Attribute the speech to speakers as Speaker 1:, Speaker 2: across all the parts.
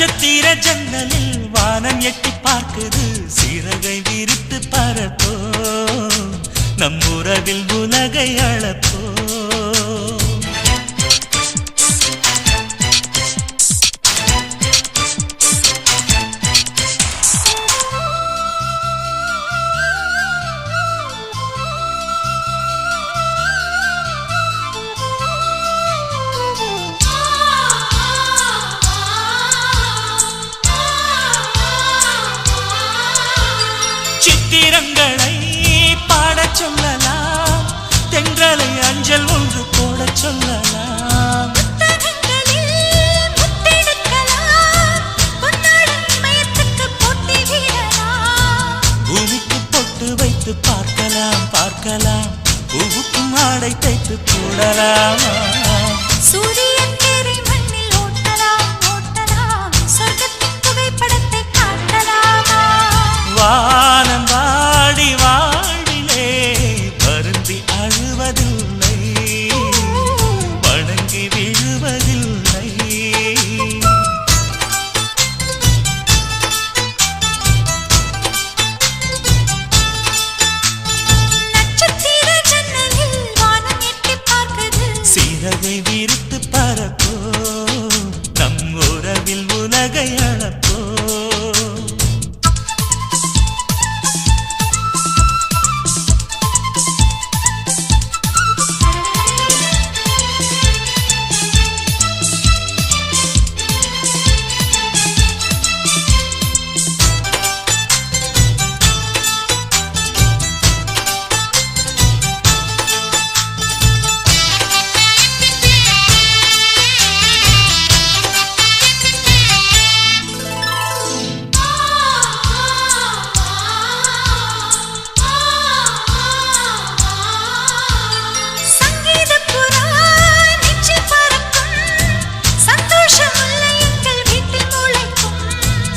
Speaker 1: நட்சத்திர ஜன்னலில் வானம் எட்டி பார்க்குது சிறகை விரித்து பறப்போ நம் உறவில் உலகை அளப்போ சித்திரங்களை பாடச் சொல்லலாம் தென்றலை அஞ்சல் ஒன்று போடச் சொல்லலாம் பூமிக்கு பொட்டு வைத்து பார்க்கலாம் பார்க்கலாம் பூவுக்கும் ஆடை தைத்து போடலாம்
Speaker 2: சூரியன் தேரை மண்ணில் ஓட்டலாம் ஓட்டலாம் சொர்க்கத்தின் புகைப்படத்தை காட்டலாமா
Speaker 1: வானம் வாடி வாடிலே வருந்தி அழுவதில்லை வணங்கி விழுவதில்லை
Speaker 2: நட்சத்திர ஜன்னலில் வானம் எட்டி பார்க்குது
Speaker 1: சிறகை விரித்து பறப்போ நம் உறவில் உலகை அளப்போ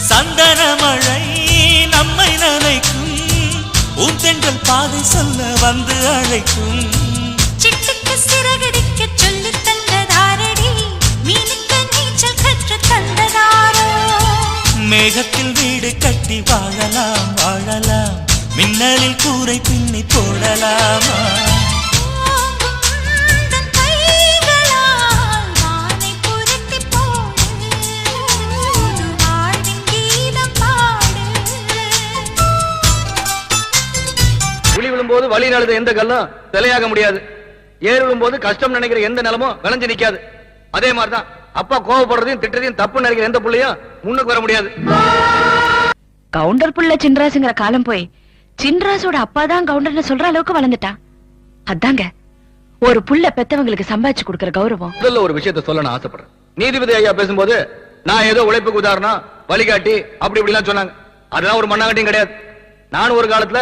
Speaker 1: சந்தன மழை நம்மை நனைக்கும் பூந்தென்றல் பாதை சொல்ல வந்து அழைக்கும்
Speaker 2: சிட்டுக்கு சிறகடிக்க சொல்லி தந்ததாரடி மீனுக்கு நீச்சல் கற்று தந்ததாரோ
Speaker 1: மேகத்தில் வீடு கட்டி வாழலாம் வாழலாம் மின்னலில் கூரை பின்னி போடலாமா
Speaker 2: தன் கைகளால் வானை புரட்டி போடு புது வாழ்வின் கீதம் பாடு
Speaker 3: புலி விழும்போது வழி நடந்த எந்த கல்லும் சிலையாக முடியாது ஏறு விழும்போது கஷ்டம் நினைக்கிற எந்த நிலமும் விளைஞ்சு நிக்காது அதே மாதிரிதான் அப்பா கோவப்படுறதையும் திட்டத்தையும் தப்பு நினைக்கிற எந்த புள்ளையும் முன்னுக்கு வர முடியாது
Speaker 4: கவுண்டர் புள்ள சின்ராசுங்கிற காலம் போய் சின்ராசோட அப்பாதான் கவுண்டர்னு சொல்ற அளவுக்கு வளர்ந்துட்டான் அதாங்க ஒரு புள்ள பெத்தவங்களுக்கு சம்பாதிச்சு கொடுக்கற கௌரவம்
Speaker 3: முதல்ல ஒரு விஷயத்த சொல்ல நான் ஆசைப்படுறேன் நீதிபதி ஐயா பேசும்போது நான் ஏதோ உழைப்புக்கு உதாரணம் வழிகாட்டி அப்படி இப்படிலாம் சொன்னாங்க அதெல்லாம் ஒரு மண்ணாங்கட்டியும் கிடையாது நானும் ஒரு காலத்துல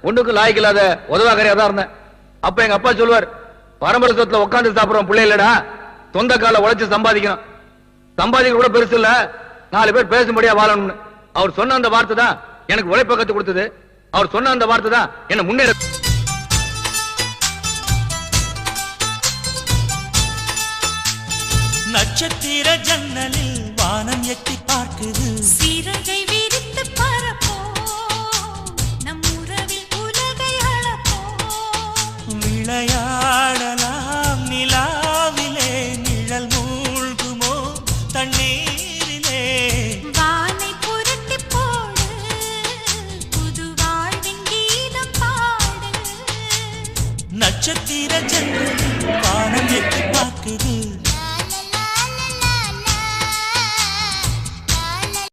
Speaker 3: ஒண்ணுக்கு லாய்க்கு இல்லாத உதவாக்கரையா தான் இருந்தேன் அப்ப எங்க அப்பா சொல்லுவார் பரம்பரை சொத்துல உட்காந்து சாப்பிடுற பிள்ளை இல்லடா சொந்த கால உழைச்சு சம்பாதிக்கணும் சம்பாதிக்க கூட பெருசு இல்ல 4 பேர் பேசும்படியா வாழணும்னு அவர் சொன்ன அந்த வார்த்தை தான் எனக்கு உழைப்பை கத்து கொடுத்தது அவர் சொன்ன அந்த வார்த்தை தான் என்ன முன்னேற
Speaker 1: நட்சத்திர ஜன்னலில் வானம் எட்டி பார்க்குது
Speaker 2: சிறகை விரித்து பறப்போ நம் உறவில் உலகை அளப்போ
Speaker 1: விளையாடலாம் நிலாவிலே நிழல் மூழ்குமோ தண்ணீரிலே
Speaker 2: வானை புரட்டி போடு புது வாழ்வின் கீதம் பாடு
Speaker 1: நட்சத்திர ஜன்னலில் வானம் எட்டி பார்க்குது